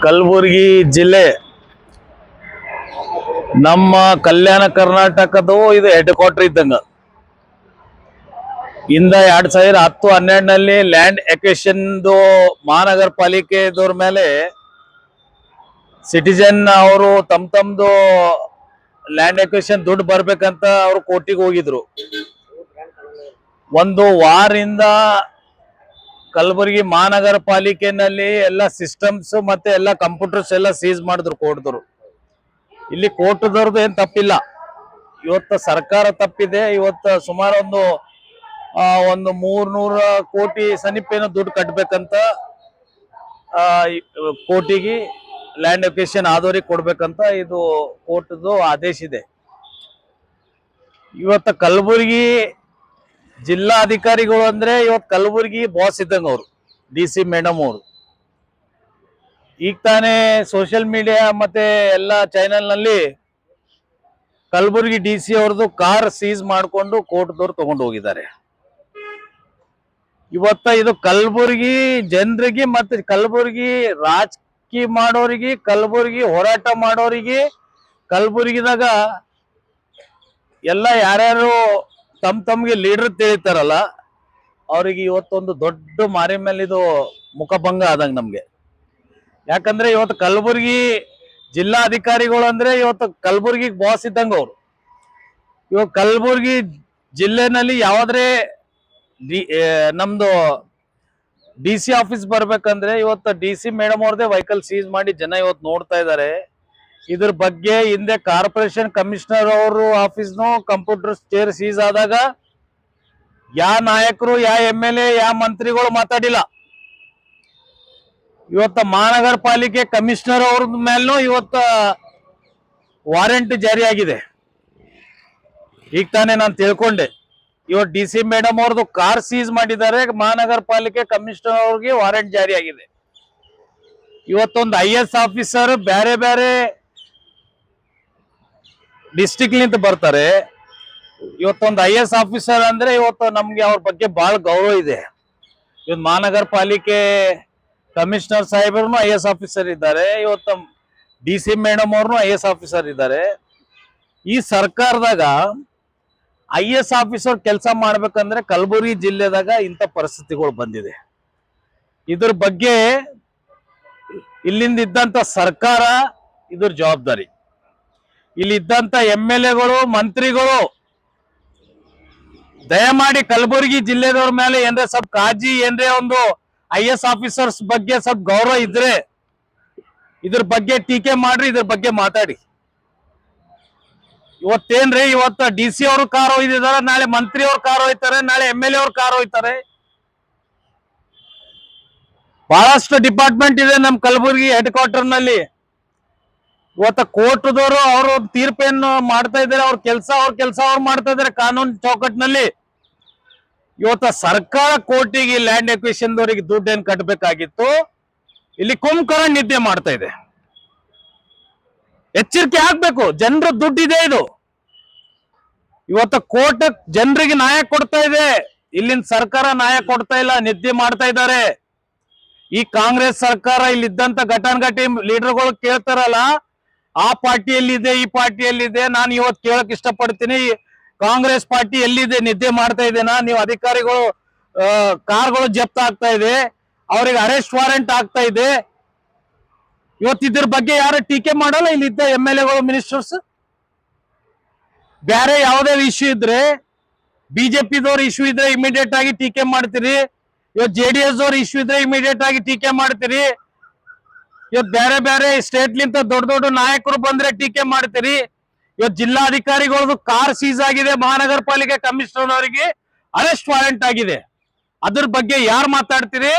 ಕಲಬುರಗಿ ಜಿಲ್ಲೆ ನಮ್ಮ ಕಲ್ಯಾಣ ಕರ್ನಾಟಕದ ಇದು ಹೆಡ್ ಕ್ವಾರ್ಟರ್ ಇದ್ದಂಗ. ಇಂದ 2010-12ನಲ್ಲಿ ಲ್ಯಾಂಡ್ ಎಕ್ವಿಷನ್ ಮಹಾನಗರ ಪಾಲಿಕೆದವ್ರ ಮೇಲೆ ಸಿಟಿಜನ್ ಅವರು ತಮ್ದು ಲ್ಯಾಂಡ್ ಎಕ್ವಿಷನ್ ದುಡ್ಡು ಬರ್ಬೇಕಂತ ಅವರು ಕೋರ್ಟಿಗೆ ಹೋಗಿದ್ರು. ಒಂದು ವಾರದಿಂದ ಕಲಬುರಗಿ ಮಹಾನಗರ ಪಾಲಿಕೆನಲ್ಲಿ ಎಲ್ಲ ಸಿಸ್ಟಮ್ಸ್ ಮತ್ತೆ ಎಲ್ಲ ಕಂಪ್ಯೂಟರ್ಸ್ ಎಲ್ಲ ಸೀಸ್ ಮಾಡಿದ್ರು ಕೋರ್ಟ್ದವರು. ಇಲ್ಲಿ ಕೋರ್ಟ್ದವ್ರದ್ದು ಏನ್ ತಪ್ಪಿಲ್ಲ, ಇವತ್ತು ಸರ್ಕಾರ ತಪ್ಪಿದೆ. ಇವತ್ತು ಸುಮಾರು ಒಂದು 300 ಕೋಟಿ ಸನಿಪೇನ ದುಡ್ಡು ಕಟ್ಬೇಕಂತ ಕೋರ್ಟಿಗೆ ಲ್ಯಾಂಡ್ ಎಕ್ವಿಷನ್ ಆದವ್ರಿಗೆ ಕೊಡ್ಬೇಕಂತ ಇದು ಕೋರ್ಟ್ದು ಆದೇಶ ಇದೆ. ಇವತ್ತು ಕಲಬುರಗಿ ಜಿಲ್ಲಾ ಅಧಿಕಾರಿಗಳು ಅಂದ್ರೆ ಇವತ್ತು ಕಲಬುರಗಿ ಬಾಸ್ ಇದ್ದಂಗ ಅವರು, DC ಮೇಡಮ್ ಅವರು. ಈಗ ತಾನೇ ಸೋಷಿಯಲ್ ಮೀಡಿಯಾ ಮತ್ತೆ ಎಲ್ಲ ಚಾನೆಲ್ ನಲ್ಲಿ ಕಲಬುರಗಿ DC ಅವ್ರದ್ದು ಕಾರ್ ಸೀಸ್ ಮಾಡಿಕೊಂಡು ಕೋರ್ಟ್ದವ್ರು ತಗೊಂಡು ಹೋಗಿದ್ದಾರೆ. ಇವತ್ತ ಇದು ಕಲಬುರಗಿ ಜನರಿಗೆ ಮತ್ತೆ ಕಲಬುರಗಿ ರಾಜಕೀಯ ಮಾಡೋರಿಗೆ, ಕಲಬುರಗಿ ಹೋರಾಟ ಮಾಡೋರಿಗೆ, ಕಲಬುರಗಿದಾಗ ಎಲ್ಲ ಯಾರ್ಯಾರು ತಮ್ಗೆ ಲೀಡರ್ ತಿಳಿತಾರಲ್ಲ ಅವ್ರಿಗೆ ಇವತ್ತೊಂದು ದೊಡ್ಡ ಮಾರಿ ಮೇಲೆ ಇದು ಮುಖಭಂಗ ಆದಂಗ ನಮ್ಗೆ. ಯಾಕಂದ್ರೆ ಇವತ್ತು ಕಲಬುರಗಿ ಜಿಲ್ಲಾ ಅಧಿಕಾರಿಗಳು ಅಂದ್ರೆ ಇವತ್ತು ಕಲಬುರಗಿ ಬಾಸ್ ಇದ್ದಂಗ ಅವ್ರು. ಇವಾಗ ಕಲಬುರಗಿ ಜಿಲ್ಲೆನಲ್ಲಿ ಯಾವ್ದ್ರೆ ನಮ್ದು DC ಆಫೀಸ್ ಬರ್ಬೇಕಂದ್ರೆ ಇವತ್ತು DC ಮೇಡಮ್ ಅವ್ರದೇ ವೆಹಿಕಲ್ ಸೀಸ್ ಮಾಡಿ ಜನ ಇವತ್ತು ನೋಡ್ತಾ ಇದ್ದಾರೆ. ಇದ್ರ ಬಗ್ಗೆ ಹಿಂದೆ ಕಾರ್ಪೊರೇಷನ್ ಕಮಿಷನರ್ ಅವರು ಆಫೀಸ್ನು ಕಂಪ್ಯೂಟರ್ ಚೇರ್ ಸೀಸ್ ಆದಾಗ ಯಾವ ನಾಯಕರು, ಯಾವ MLA, ಯಾವ ಮಂತ್ರಿಗಳು ಮಾತಾಡಿಲ್ಲ. ಇವತ್ತ ಮಹಾನಗರ ಪಾಲಿಕೆ ಕಮಿಷನರ್ ಅವ್ರ ಮೇಲೂ ಇವತ್ತ ವಾರೆಂಟ್ ಜಾರಿ ಆಗಿದೆ. ಈಗ ತಾನೇ ನಾನು ತಿಳ್ಕೊಂಡೆ. ಇವತ್ತು DC ಮೇಡಮ್ ಅವ್ರದ್ದು ಕಾರ್ ಸೀಸ್ ಮಾಡಿದ್ದಾರೆ, ಮಹಾನಗರ ಪಾಲಿಕೆ ಕಮಿಷನರ್ ಅವ್ರಿಗೆ ವಾರೆಂಟ್ ಜಾರಿ ಆಗಿದೆ. ಇವತ್ತೊಂದು IS ಆಫೀಸರ್ ಬೇರೆ ಬೇರೆ ಡಿಸ್ಟಿಕ್ ನಿಂದ ಬರ್ತಾರೆ. ಇವತ್ತೊಂದು IS ಆಫೀಸರ್ ಅಂದ್ರೆ ಇವತ್ತು ನಮ್ಗೆ ಅವ್ರ ಬಗ್ಗೆ ಬಹಳ ಗೌರವ ಇದೆ. ಇವತ್ತು ಮಹಾನಗರ ಪಾಲಿಕೆ ಕಮಿಷನರ್ ಸಾಹೇಬರು IS ಆಫೀಸರ್ ಇದ್ದಾರೆ, ಇವತ್ತು DC ಮೇಡಮ್ ಅವ್ರನ್ನು IS ಆಫೀಸರ್ ಇದ್ದಾರೆ. ಈ ಸರ್ಕಾರದಾಗ IS ಆಫೀಸರ್ ಕೆಲಸ ಮಾಡ್ಬೇಕಂದ್ರೆ ಕಲಬುರಗಿ ಜಿಲ್ಲೆದಾಗ ಇಂಥ ಪರಿಸ್ಥಿತಿಗಳು ಬಂದಿದೆ. ಇದ್ರ ಬಗ್ಗೆ ಇಲ್ಲಿಂದ ಇದ್ದಂತ ಸರ್ಕಾರ ಇದ್ರ ಜವಾಬ್ದಾರಿ. ಇಲ್ಲಿ ಇದ್ದಂತ MLAಗಳು, ಮಂತ್ರಿಗಳು ದಯಮಾಡಿ ಕಲಬುರಗಿ ಜಿಲ್ಲೆದವ್ರ ಮೇಲೆ ಏನ್ರೆ ಸ್ವಲ್ಪ ಕಾಳಜಿ, ಏನ್ರೆ ಒಂದು IS ಆಫೀಸರ್ಸ್ ಬಗ್ಗೆ ಸ್ವಲ್ಪ ಗೌರವ ಇದ್ರೆ ಇದ್ರ ಬಗ್ಗೆ ಟೀಕೆ ಮಾಡ್ರಿ, ಇದ್ರ ಬಗ್ಗೆ ಮಾತಾಡಿ. ಇವತ್ತೇನ್ರಿ, ಇವತ್ತು DC ಅವರು ಕಾರ್ ಒಯ್ದಿದ್ದಾರೆ, ನಾಳೆ ಮಂತ್ರಿ ಅವ್ರ ಕಾರ್ ಒಯ್ತಾರೆ, ನಾಳೆ MLA ಅವ್ರ ಕಾರ್ ಒಯ್ತಾರೆ. ಬಹಳಷ್ಟು ಡಿಪಾರ್ಟ್ಮೆಂಟ್ ಇದೆ ನಮ್ ಕಲಬುರಗಿ ಹೆಡ್ ಕ್ವಾರ್ಟರ್ ನಲ್ಲಿ. ಇವತ್ತು ಕೋರ್ಟ್ದವರು ಅವರು ತೀರ್ಪೇನು ಮಾಡ್ತಾ ಇದ್ದಾರೆ, ಅವ್ರ ಕೆಲಸ ಅವ್ರು ಮಾಡ್ತಾ ಇದ್ದಾರೆ ಕಾನೂನು ಚೌಕಟ್ಟಿನಲ್ಲಿ. ಇವತ್ತು ಸರ್ಕಾರ ಕೋರ್ಟಿಗೆ ಲ್ಯಾಂಡ್ ಎಕ್ವಿಷನ್ ದವರಿಗೆ ದುಡ್ಡು ಏನ್ ಕಟ್ಟಬೇಕಾಗಿತ್ತು, ಇಲ್ಲಿ ಕುಂಭಕರ್ಣ ನಿದ್ದೆ ಮಾಡ್ತಾ ಇದೆ. ಎಚ್ಚರಿಕೆ ಆಗ್ಬೇಕು, ಜನರ ದುಡ್ಡಿದೆ ಇದು. ಇವತ್ತು ಕೋರ್ಟ್ ಜನರಿಗೆ ನ್ಯಾಯ ಕೊಡ್ತಾ ಇದೆ, ಇಲ್ಲಿನ ಸರ್ಕಾರ ನ್ಯಾಯ ಕೊಡ್ತಾ ಇಲ್ಲ, ನಿದ್ದೆ ಮಾಡ್ತಾ ಇದ್ದಾರೆ. ಈ ಕಾಂಗ್ರೆಸ್ ಸರ್ಕಾರ ಇಲ್ಲಿದ್ದಂತ ಘಟಾನುಘಟಿ ಲೀಡರ್ಗಳು ಕೇಳ್ತಾರಲ್ಲ, ಆ ಪಾರ್ಟಿ ಎಲ್ಲಿದೆ, ಈ ಪಾರ್ಟಿ ಎಲ್ಲಿದೆ. ನಾನು ಇವತ್ತು ಕೇಳಕ್ ಇಷ್ಟಪಡ್ತೀನಿ, ಕಾಂಗ್ರೆಸ್ ಪಾರ್ಟಿ ಎಲ್ಲಿದೆ? ನಿದ್ದೆ ಮಾಡ್ತಾ ಇದೆನಾ? ನೀವು ಅಧಿಕಾರಿಗಳು ಕಾರ್ಗಳು ಜಪ್ತ ಆಗ್ತಾ ಇದೆ, ಅವ್ರಿಗೆ ಅರೆಸ್ಟ್ ವಾರೆಂಟ್ ಆಗ್ತಾ ಇದೆ. ಇವತ್ತು ಇದ್ರ ಬಗ್ಗೆ ಯಾರು ಟೀಕೆ ಮಾಡಲ್ಲ. ಇಲ್ಲಿದ್ದ MLAಗಳು, ಮಿನಿಸ್ಟರ್ಸ್ ಬೇರೆ ಯಾವುದೇ ಇಶ್ಯೂ ಇದ್ರೆ, BJPದವ್ರ ಇಶ್ಯೂ ಇದ್ರೆ ಇಮಿಡಿಯೇಟ್ ಆಗಿ ಟೀಕೆ ಮಾಡ್ತೀರಿ. ಇವತ್ತು JDS ದವ್ರ ಇಶ್ಯೂ ಇದ್ರೆ ಇಮಿಡಿಯೇಟ್ ಆಗಿ ಟೀಕೆ ಮಾಡ್ತೀರಿ. ಇವತ್ತು ಬೇರೆ ಬೇರೆ ಸ್ಟೇಟ್ ಲಿಂತ ದೊಡ್ಡ ನಾಯಕರು ಬಂದ್ರೆ ಟೀಕೆ ಮಾಡ್ತೀರಿ. ಇವತ್ತು ಜಿಲ್ಲಾಧಿಕಾರಿಗಳದ್ದು ಕಾರ್ ಸೀಸ್ ಆಗಿದೆ, ಮಹಾನಗರ ಪಾಲಿಕೆ ಕಮಿಷನರ್ ಅವರಿಗೆ ಅರೆಸ್ಟ್ ವಾರೆಂಟ್ ಆಗಿದೆ. ಅದ್ರ ಬಗ್ಗೆ ಯಾರು ಮಾತಾಡ್ತೀರಿ?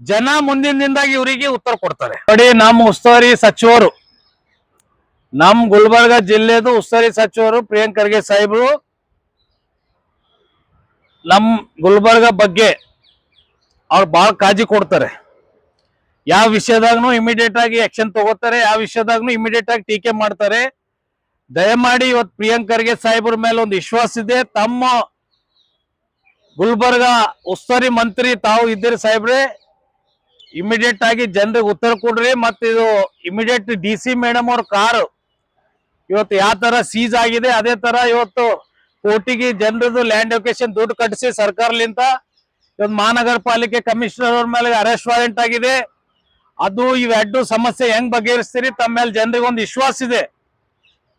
ಜನ ಮುಂದಿನ ದಿನದಾಗ ಇವರಿಗೆ ಉತ್ತರ ಕೊಡ್ತಾರೆ. ನೋಡಿ, ನಮ್ಮ ಉಸ್ತುವಾರಿ ಸಚಿವರು, ನಮ್ ಗುಲ್ಬರ್ಗ ಜಿಲ್ಲೆದು ಉಸ್ತುವಾರಿ ಸಚಿವರು ಪ್ರಿಯಾಂಕ್ ಖರ್ಗೆ ಸಾಹೇಬರು ನಮ್ ಗುಲ್ಬರ್ಗ ಬಗ್ಗೆ ಅವ್ರು ಬಹಳ ಕಾಳಜಿ ಕೊಡ್ತಾರೆ. ಯಾವ ವಿಷಯದಾಗೂ ಇಮಿಡಿಯೇಟ್ ಆಗಿ ಆಕ್ಷನ್ ತಗೋತಾರೆ, ಯಾವ ವಿಷಯದಾಗೂ ಇಮಿಡಿಯೇಟ್ ಆಗಿ ಟೀಕೆ ಮಾಡ್ತಾರೆ. ದಯಮಾಡಿ ಇವತ್ತು ಪ್ರಿಯಾಂಕ್ ಖರ್ಗೆ ಸಾಹೇಬ್ರ ಮೇಲೆ ಒಂದು ವಿಶ್ವಾಸ ಇದೆ. ತಮ್ಮ ಗುಲ್ಬರ್ಗ ಉಸ್ತುವಾರಿ ಮಂತ್ರಿ ತಾವು ಇದ್ದೀರಿ ಸಾಹೇಬ್ರೆ, ಇಮಿಡಿಯೇಟ್ ಆಗಿ ಜನರಿಗೆ ಉತ್ತರ ಕೊಡ್ರಿ. ಮತ್ತೆ ಇದು ಇಮಿಡಿಯೇಟ್ DC ಮೇಡಮ್ ಅವ್ರ ಕಾರು ಇವತ್ತು ಯಾವ ತರ ಸೀಸ್ ಆಗಿದೆ, ಅದೇ ತರ ಇವತ್ತು ಕೋಟಿಗೆ ಜನರದು ಲ್ಯಾಂಡ್ ಎಕ್ವಿಷನ್ ದುಡ್ಡು ಕಟ್ಟಿಸಿ ಸರ್ಕಾರಲಿಂತ ಇವತ್ತು ಮಹಾನಗರ ಪಾಲಿಕೆ ಕಮಿಷನರ್ ಅವ್ರ ಮೇಲೆ ಅರೆಸ್ಟ್ ವಾರೆಂಟ್ ಆಗಿದೆ. ಅದು ಇವೆರಡು ಸಮಸ್ಯೆ ಹೆಂಗ್ ಬಗೆಹರಿಸ್ತೀರಿ? ತಮ್ಮ ಮೇಲೆ ಜನರಿಗೆ ಒಂದು ವಿಶ್ವಾಸ ಇದೆ.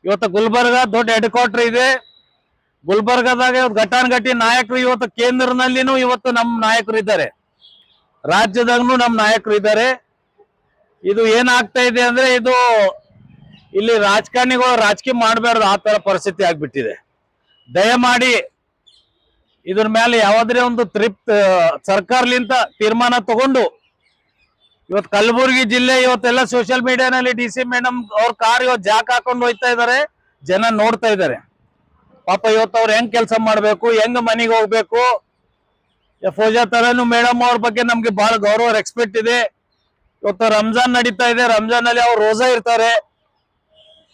ಇವತ್ತು ಗುಲ್ಬರ್ಗ ದೊಡ್ಡ ಹೆಡ್ ಕ್ವಾರ್ಟರ್ ಇದೆ. ಗುಲ್ಬರ್ಗದಾಗ ಇವತ್ತು ಘಟಾನುಘಟಿ ನಾಯಕರು ಇವತ್ತು ಕೇಂದ್ರನಲ್ಲಿನೂ ಇವತ್ತು ನಮ್ಮ ನಾಯಕರು ಇದ್ದಾರೆ, ರಾಜ್ಯದಾಗೂ ನಮ್ಮ ನಾಯಕರು ಇದ್ದಾರೆ. ಇದು ಏನಾಗ್ತಾ ಇದೆ ಅಂದ್ರೆ ಇದು ಇಲ್ಲಿ ರಾಜಕಾರಣಿಗಳು ರಾಜಕೀಯ ಮಾಡಬಾರ್ದು, ಆ ತರ ಪರಿಸ್ಥಿತಿ ಆಗ್ಬಿಟ್ಟಿದೆ. ದಯಮಾಡಿ ಇದ್ರ ಮೇಲೆ ಯಾವ್ದ್ರೆ ಒಂದು ಸರ್ಕಾರಲಿಂತ ತೀರ್ಮಾನ ತಗೊಂಡು ಇವತ್ತು ಕಲಬುರಗಿ ಜಿಲ್ಲೆ ಇವತ್ತೆಲ್ಲ ಸೋಷಿಯಲ್ ಮೀಡಿಯಾನಲ್ಲಿ DC ಮೇಡಮ್ ಅವ್ರ ಕಾರ್ ಇವತ್ತು ಜಾಕ್ ಹಾಕೊಂಡು ಹೋಗ್ತಾ ಇದಾರೆ, ಜನ ನೋಡ್ತಾ ಇದಾರೆ. ಪಾಪ ಇವತ್ತು ಅವ್ರು ಹೆಂಗ್ ಕೆಲಸ ಮಾಡ್ಬೇಕು, ಹೆಂಗ್ ಮನೆಗೆ ಹೋಗ್ಬೇಕು. ಫೋಜಾ ತರನು ಮೇಡಮ್ ಅವ್ರ ಬಗ್ಗೆ ನಮ್ಗೆ ಬಹಳ ಗೌರವ ರೆಸ್ಪೆಕ್ಟ್ ಇದೆ. ಇವತ್ತು ರಂಜಾನ್ ನಡೀತಾ ಇದೆ, ರಂಜಾನ್ ಅಲ್ಲಿ ಅವ್ರು ರೋಜಾ ಇರ್ತಾರೆ.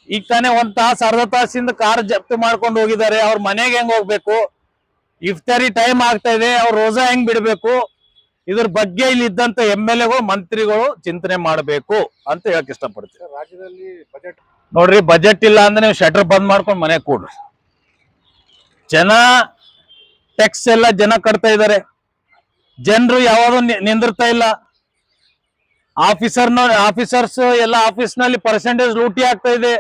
ಈಗ ತಾನೇ ಒಂದ್ ತಾಸು ಅರ್ಧ ತಾಸಿಂದ ಕಾರ್ ಜಪ್ತಿ ಮಾಡ್ಕೊಂಡು ಹೋಗಿದ್ದಾರೆ. ಅವ್ರ ಮನೆಗೆ ಹೆಂಗ್ ಹೋಗ್ಬೇಕು, ಇಫ್ತಾರಿ ಟೈಮ್ ಆಗ್ತಾ ಇದೆ, ಅವ್ರು ರೋಜಾ ಹೆಂಗ್ ಬಿಡ್ಬೇಕು, ಇದ್ರ ಬಗ್ಗೆ ಇಲ್ಲಿ ಇದ್ದಂತ MLAಗಳು ಮಂತ್ರಿಗಳು ಚಿಂತನೆ ಮಾಡಬೇಕು ಅಂತ ಹೇಳಕ್ ಇಷ್ಟಪಡ್ತೀನಿ. ರಾಜ್ಯದಲ್ಲಿ ಬಜೆಟ್ ನೋಡ್ರಿ, ಬಜೆಟ್ ಇಲ್ಲ ಅಂದ್ರೆ ನೀವು ಶಟರ್ ಬಂದ್ ಮಾಡ್ಕೊಂಡು ಮನೆಗೆ ಕೂಡ್ರಿ. ಜನ ಟ್ಯಾಕ್ಸ್ ಎಲ್ಲ ಜನ ಕಟ್ತಾ ಇದಾರೆ, ಜನರು ಯಾವಾಗ ನಿಂದಿರ್ತಾ ಇಲ್ಲ. ಆಫೀಸರ್ಸ್ ಎಲ್ಲ ಆಫೀಸ್ ನಲ್ಲಿ ಪರ್ಸೆಂಟೇಜ್ ಲೂಟಿ ಆಗ್ತಾ ಇದೆ.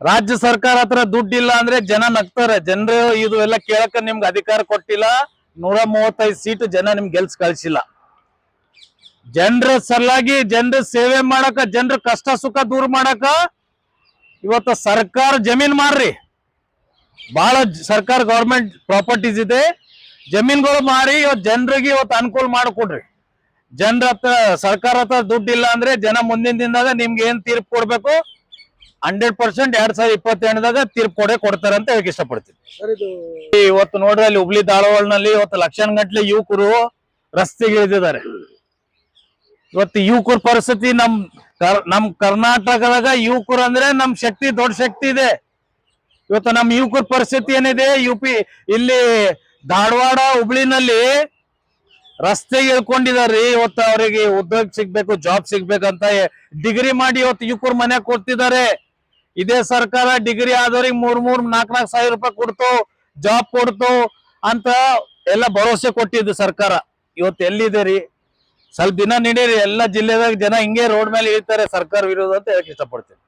ರಾಜ್ಯ ಸರ್ಕಾರ ಹತ್ರ ದುಡ್ಡಿಲ್ಲ ಅಂದ್ರೆ ಜನ ನಗ್ತಾರೆ. ಜನರು ಇದು ಎಲ್ಲ ಕೇಳಕ ನಿಮ್ಗೆ ಅಧಿಕಾರ ಕೊಟ್ಟಿಲ್ಲ, 135 ಸೀಟ್ ಜನ ನಿಮ್ಗೆ ಗೆಲ್ಸ್ ಕಳ್ಸಿಲ್ಲ. ಜನರ ಸಲುವಾಗಿ ಜನರ ಸೇವೆ ಮಾಡಕ, ಜನರ ಕಷ್ಟ ಸುಖ ದೂರ ಮಾಡಕ ಇವತ್ತು ಸರ್ಕಾರ ಜಮೀನ್ ಮಾರ್ರಿ. ಬಹಳ ಸರ್ಕಾರ ಗೌರ್ಮೆಂಟ್ ಪ್ರಾಪರ್ಟೀಸ್ ಇದೆ, ಜಮೀನ್ಗಳು ಮಾರಿ ಇವತ್ತು ಜನರಿಗೆ ಇವತ್ತು ಅನುಕೂಲ ಮಾಡಿಕೊಡ್ರಿ. ಜನರ ಹತ್ರ ಸರ್ಕಾರ ಹತ್ರ ದುಡ್ಡು ಇಲ್ಲ ಅಂದ್ರೆ ಜನ ಮುಂದಿನ ದಿನದಾಗ ನಿಮ್ಗೆ ಏನ್ ತೀರ್ಪು ಕೊಡ್ಬೇಕು 100% 2028ದಾಗ ತೀರ್ಪು ಕೊಡ್ತಾರೆ ಅಂತ ಹೇಳಕ್ ಇಷ್ಟಪಡ್ತೀನಿ. ಇವತ್ತು ನೋಡ್ರಿ, ಅಲ್ಲಿ ಹುಬ್ಳಿ ಧಾರವಾಡನಲ್ಲಿ ಇವತ್ತು ಲಕ್ಷಾನುಗಟ್ಲೆ ಯುವಕರು ರಸ್ತೆಗೆ ಇಳಿದಿದ್ದಾರೆ. ಇವತ್ತು ಯುವಕರ ಪರಿಸ್ಥಿತಿ ನಮ್ ಕರ್ನಾಟಕದಾಗ ಯುವಕರು ಅಂದ್ರೆ ನಮ್ ಶಕ್ತಿ, ದೊಡ್ಡ ಶಕ್ತಿ ಇದೆ. ಇವತ್ತು ನಮ್ ಯುವಕರ ಪರಿಸ್ಥಿತಿ ಏನಿದೆ, ಇಲ್ಲಿ ಧಾರವಾಡ ಹುಬ್ಳಿನಲ್ಲಿ ರಸ್ತೆಗೆ ಇಳ್ಕೊಂಡಿದಾರ್ರಿ. ಇವತ್ತು ಅವರಿಗೆ ಉದ್ಯೋಗ ಸಿಗ್ಬೇಕು, ಜಾಬ್ ಸಿಗ್ಬೇಕಂತ ಡಿಗ್ರಿ ಮಾಡಿ ಇವತ್ತು ಯುವಕರು ಮನೆಯಾಗ ಕೊಡ್ತಿದ್ದಾರೆ. ಇದೇ ಸರ್ಕಾರ ಡಿಗ್ರಿ ಆದವ್ರಿಗೆ 3,4,4 ಸಾವಿರ ರೂಪಾಯಿ ಕೊಡ್ತು, ಜಾಬ್ ಕೊಡ್ತು ಅಂತ ಎಲ್ಲ ಭರವಸೆ ಕೊಟ್ಟಿದ್ದು ಸರ್ಕಾರ. ಇವತ್ತು ಎಲ್ಲಿದೆ ರೀ? ಸ್ವಲ್ಪ ದಿನ ನೀಡಿರಿ, ಎಲ್ಲ ಜಿಲ್ಲೆದಾಗ ಜನ ಹಿಂಗೆ ರೋಡ್ ಮೇಲೆ ಇಳಿತಾರೆ ಸರ್ಕಾರ ವಿರೋಧ ಅಂತ ಹೇಳಕ್ ಇಷ್ಟಪಡ್ತೀನಿ.